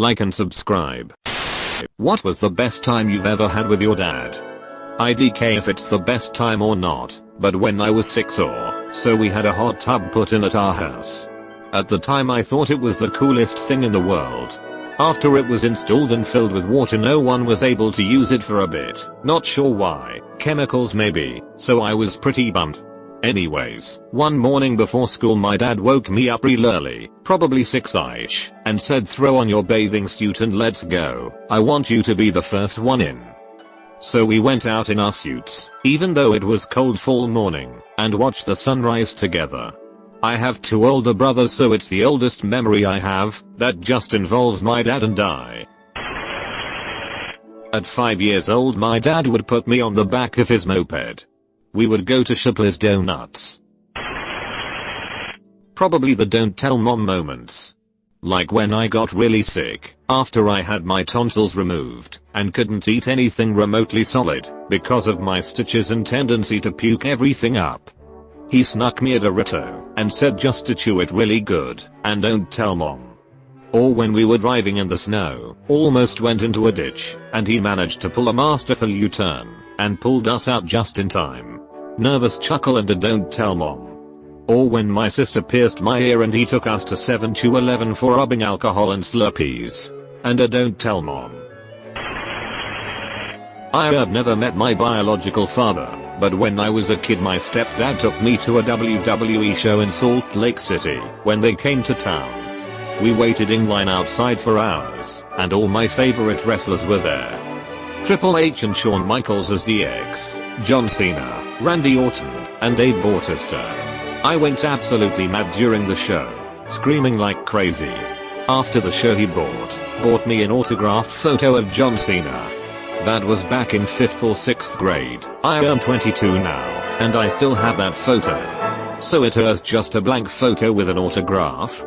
like and subscribe. What was the best time you've ever had with your dad? IDK if it's the best time or not, but when I was 6 or so we had a hot tub put in at our house. At the time I thought it was the coolest thing in the world. After it was installed and filled with water, no one was able to use it for a bit, not sure why, chemicals maybe, so I was pretty bummed. Anyways, one morning before school my dad woke me up real early, probably 6ish, and said throw on your bathing suit and let's go, I want you to be the first one in. So we went out in our suits, even though it was cold fall morning, and watched the sunrise together. I have 2 older brothers, so it's the oldest memory I have, that just involves my dad and I. At 5 years old my dad would put me on the back of his moped. We would go to Shipley's Donuts. Probably the don't tell mom moments. Like when I got really sick, after I had my tonsils removed, and couldn't eat anything remotely solid, because of my stitches and tendency to puke everything up. He snuck me a Dorito, and said just to chew it really good, and don't tell mom. Or when we were driving in the snow, almost went into a ditch, and he managed to pull a masterful U-turn, and pulled us out just in time. Nervous chuckle and a don't tell mom. Or when my sister pierced my ear and he took us to 7-Eleven for rubbing alcohol and Slurpees. And a don't tell mom. I have never met my biological father, but when I was a kid my stepdad took me to a WWE show in Salt Lake City when they came to town. We waited in line outside for hours, and all my favorite wrestlers were there. Triple H and Shawn Michaels as DX, John Cena, Randy Orton, and Abe Bautista. I went absolutely mad during the show, screaming like crazy. After the show he bought me an autographed photo of John Cena. That was back in 5th or 6th grade. I am 22 now, and I still have that photo. So it is just a blank photo with an autograph?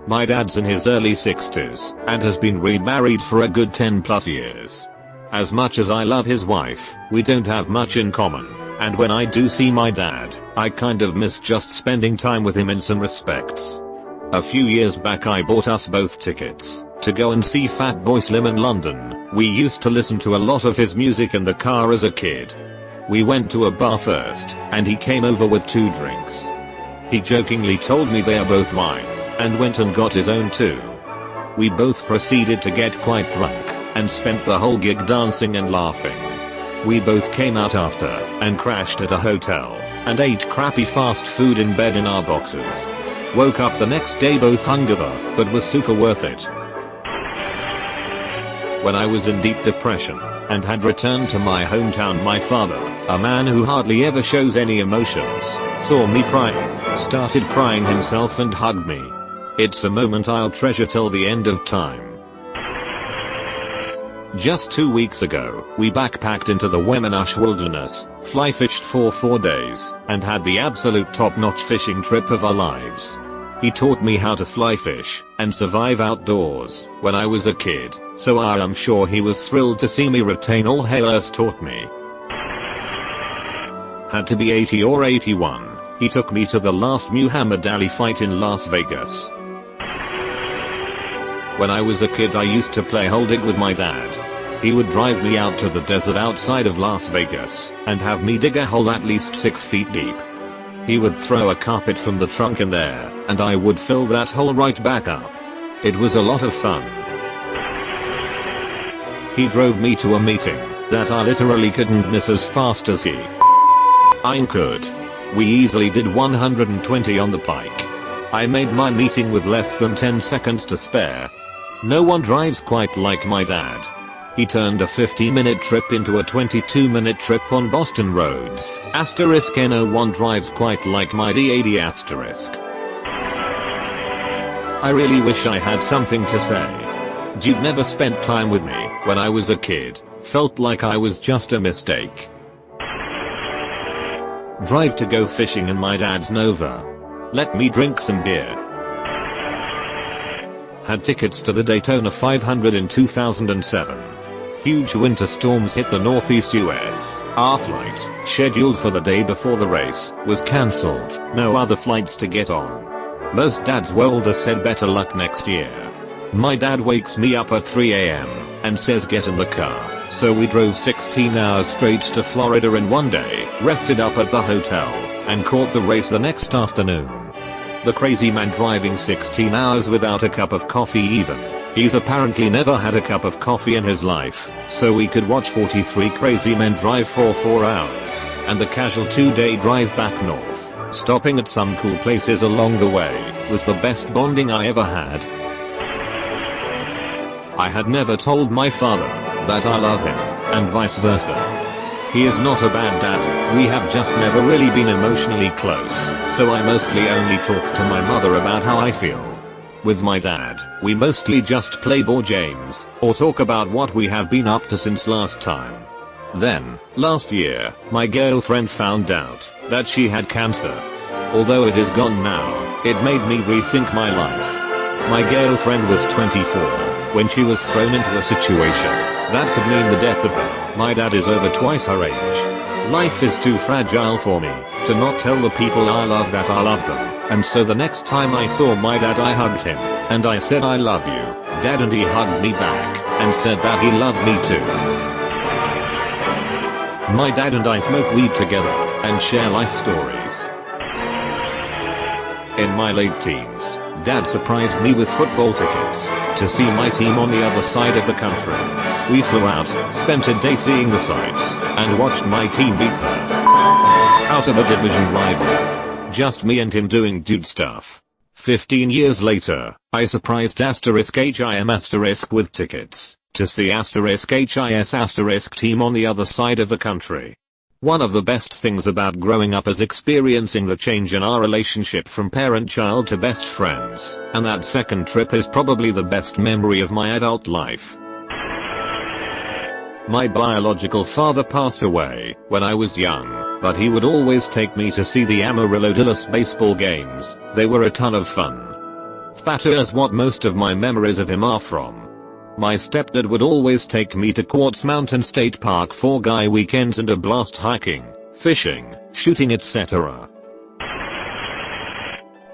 My dad's in his early 60s, and has been remarried for a good 10 plus years. As much as I love his wife, we don't have much in common. And when I do see my dad, I kind of miss just spending time with him in some respects. A few years back I bought us both tickets to go and see Fatboy Slim in London. We used to listen to a lot of his music in the car as a kid. We went to a bar first, and he came over with 2 drinks. He jokingly told me they are both mine, and went and got his own too. We both proceeded to get quite drunk, and spent the whole gig dancing and laughing. We both came out after, and crashed at a hotel, and ate crappy fast food in bed in our boxes. Woke up the next day both hungover, but was super worth it. When I was in deep depression, and had returned to my hometown my father, a man who hardly ever shows any emotions, saw me crying, started crying himself and hugged me. It's a moment I'll treasure till the end of time. Just 2 weeks ago, we backpacked into the Wemanash wilderness, fly fished for 4 days, and had the absolute top-notch fishing trip of our lives. He taught me how to fly fish, and survive outdoors, when I was a kid, so I am sure he was thrilled to see me retain all he has taught me. Had to be 80 or 81, he took me to the last Muhammad Ali fight in Las Vegas. When I was a kid I used to play holding with my dad. He would drive me out to the desert outside of Las Vegas, and have me dig a hole at least 6 feet deep. He would throw a carpet from the trunk in there, and I would fill that hole right back up. It was a lot of fun. He drove me to a meeting that I literally couldn't miss as fast as I could. We easily did 120 on the pike. I made my meeting with less than 10 seconds to spare. No one drives quite like my dad. He turned a 50-minute trip into a 22-minute trip on Boston roads. No one drives quite like my dad. I really wish I had something to say. Dude never spent time with me when I was a kid. Felt like I was just a mistake. Drive to go fishing in my dad's Nova. Let me drink some beer. Had tickets to the Daytona 500 in 2007. Huge winter storms hit the northeast US. Our flight, scheduled for the day before the race, was cancelled. No other flights to get on. Most dads older said better luck next year. My dad wakes me up at 3 a.m. and says get in the car. So we drove 16 hours straight to Florida in one day, rested up at the hotel, and caught the race the next afternoon. The crazy man driving 16 hours without a cup of coffee even. He's apparently never had a cup of coffee in his life, so we could watch 43 crazy men drive for 4 hours, and the casual 2-day drive back north, stopping at some cool places along the way, was the best bonding I ever had. I had never told my father that I love him, and vice versa. He is not a bad dad, we have just never really been emotionally close, so I mostly only talk to my mother about how I feel. With my dad, we mostly just play board games, or talk about what we have been up to since last time. Then, last year, my girlfriend found out that she had cancer. Although it is gone now, it made me rethink my life. My girlfriend was 24 when she was thrown into a situation that could mean the death of her. My dad is over twice her age. Life is too fragile for me to not tell the people I love that I love them, and so the next time I saw my dad I hugged him, and I said I love you, Dad, and he hugged me back, and said that he loved me too. My dad and I smoke weed together, and share life stories. In my late teens, Dad surprised me with football tickets to see my team on the other side of the country. We flew out, spent a day seeing the sights, and watched my team beat them out of a division rival. Just me and him doing dude stuff. 15 years later, I surprised *HIM* with tickets to see *HIS* team on the other side of the country. One of the best things about growing up is experiencing the change in our relationship from parent-child to best friends, and that second trip is probably the best memory of my adult life. My biological father passed away when I was young, but he would always take me to see the Amarillo-Dulles baseball games. They were a ton of fun. That is what most of my memories of him are from. My stepdad would always take me to Quartz Mountain State Park for guy weekends and a blast hiking, fishing, shooting, etc.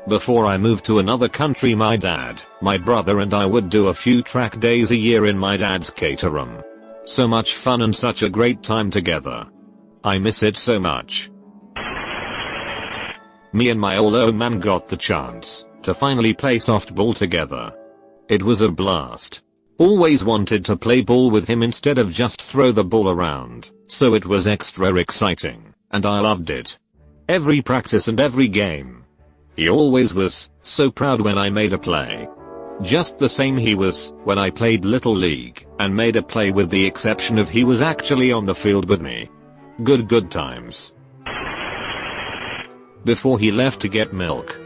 Before I moved to another country, my dad, my brother and I would do a few track days a year in my dad's caterum. So much fun and such a great time together. I miss it so much. Me and my old man got the chance to finally play softball together. It was a blast. Always wanted to play ball with him instead of just throw the ball around, so it was extra exciting, and I loved it. Every practice and every game. He always was so proud when I made a play. Just the same he was when I played Little League and made a play, with the exception of he was actually on the field with me. Good times. Before he left to get milk.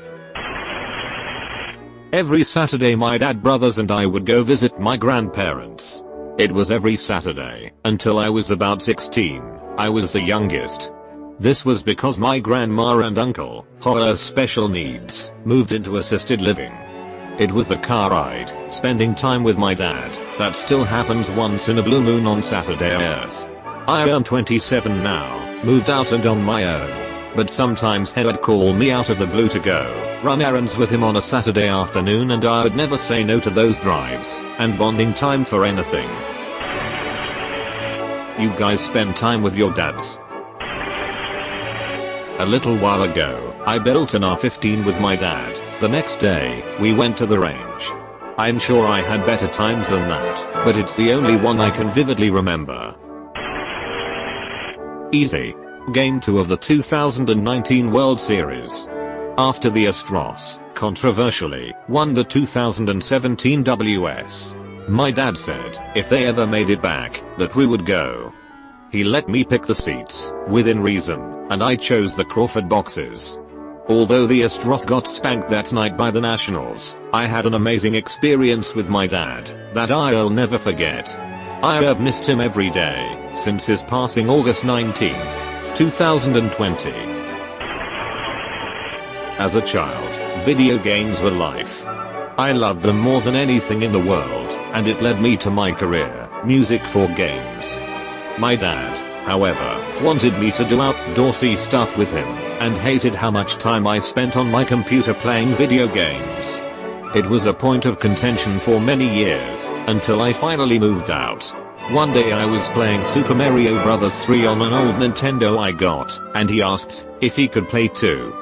Every Saturday my dad, brothers and I would go visit my grandparents. It was every Saturday until I was about 16. I was the youngest. This was because my grandma and uncle, who are special needs, moved into assisted living. It was the car ride, spending time with my dad, that still happens once in a blue moon on Saturdays. I am 27 now, moved out and on my own. But sometimes he would call me out of the blue to go run errands with him on a Saturday afternoon, and I would never say no to those drives and bonding time for anything. You guys spend time with your dads? A little while ago, I built an R15 with my dad. The next day, we went to the range. I'm sure I had better times than that, but it's the only one I can vividly remember. Easy. Game 2 of the 2019 World Series. After the Astros, controversially, won the 2017 WS. My dad said, if they ever made it back, that we would go. He let me pick the seats, within reason, and I chose the Crawford boxes. Although the Astros got spanked that night by the Nationals, I had an amazing experience with my dad that I'll never forget. I have missed him every day since his passing August 19th. 2020. As a child, video games were life. I loved them more than anything in the world, and it led me to my career, music for games. My dad, however, wanted me to do outdoorsy stuff with him, and hated how much time I spent on my computer playing video games. It was a point of contention for many years, until I finally moved out. One day I was playing Super Mario Bros. 3 on an old Nintendo I got, and he asked if he could play too.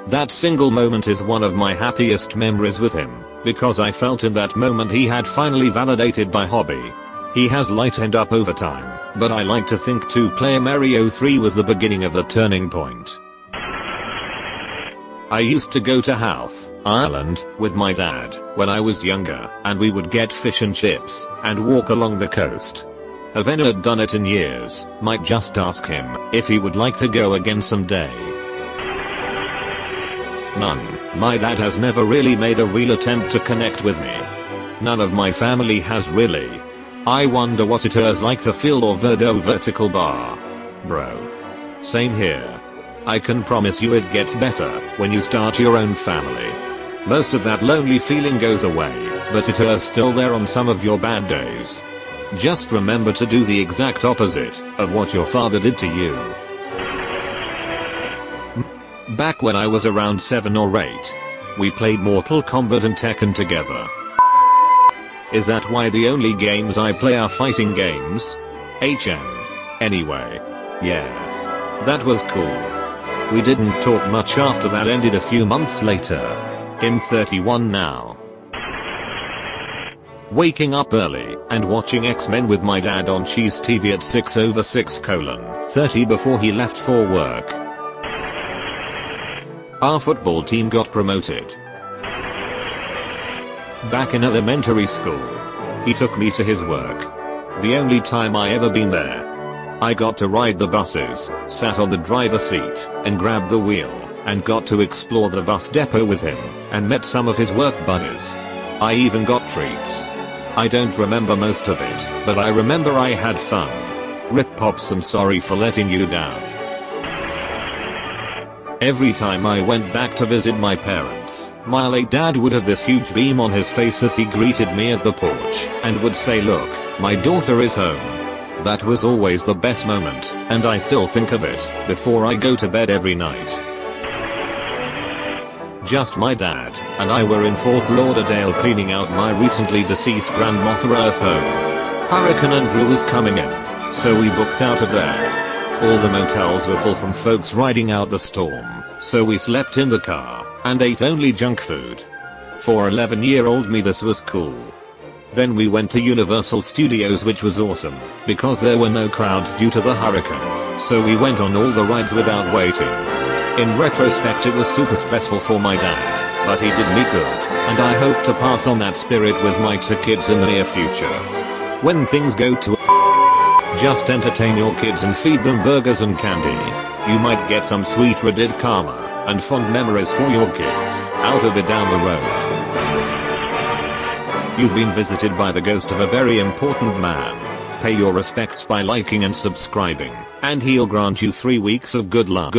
That single moment is one of my happiest memories with him, because I felt in that moment he had finally validated my hobby. He has lightened up over time, but I like to think 2-player Mario 3 was the beginning of the turning point. I used to go to Howth, Ireland, with my dad, when I was younger, and we would get fish and chips, and walk along the coast. Haven't had done it in years, might just ask him if he would like to go again someday. None. My dad has never really made a real attempt to connect with me. None of my family has really. I wonder what it is like to feel or vertical bar. Bro. Same here. I can promise you it gets better when you start your own family. Most of that lonely feeling goes away, but it is still there on some of your bad days. Just remember to do the exact opposite of what your father did to you. Back when I was around 7 or 8, we played Mortal Kombat and Tekken together. Is that why the only games I play are fighting games? Anyway. Yeah. That was cool. We didn't talk much after that ended a few months later. I'm 31 now. Waking up early and watching X-Men with my dad on Cheese TV at 6/6:30 before he left for work. Our football team got promoted. Back in elementary school, he took me to his work. The only time I ever been there. I got to ride the buses, sat on the driver's seat, and grabbed the wheel, and got to explore the bus depot with him, and met some of his work buddies. I even got treats. I don't remember most of it, but I remember I had fun. Rip Pops, I'm sorry for letting you down. Every time I went back to visit my parents, my late dad would have this huge beam on his face as he greeted me at the porch, and would say, "Look, my daughter is home." That was always the best moment, and I still think of it before I go to bed every night. Just my dad and I were in Fort Lauderdale cleaning out my recently deceased grandmother's home. Hurricane Andrew was coming in, so we booked out of there. All the motels were full from folks riding out the storm, so we slept in the car and ate only junk food. For 11-year-old me this was cool. Then we went to Universal Studios, which was awesome, because there were no crowds due to the hurricane, so we went on all the rides without waiting. In retrospect it was super stressful for my dad, but he did me good, and I hope to pass on that spirit with my 2 kids in the near future. When things go to just entertain your kids and feed them burgers and candy. You might get some sweet Reddit karma and fond memories for your kids out of it down the road. You've been visited by the ghost of a very important man. Pay your respects by liking and subscribing, and he'll grant you 3 weeks of good luck.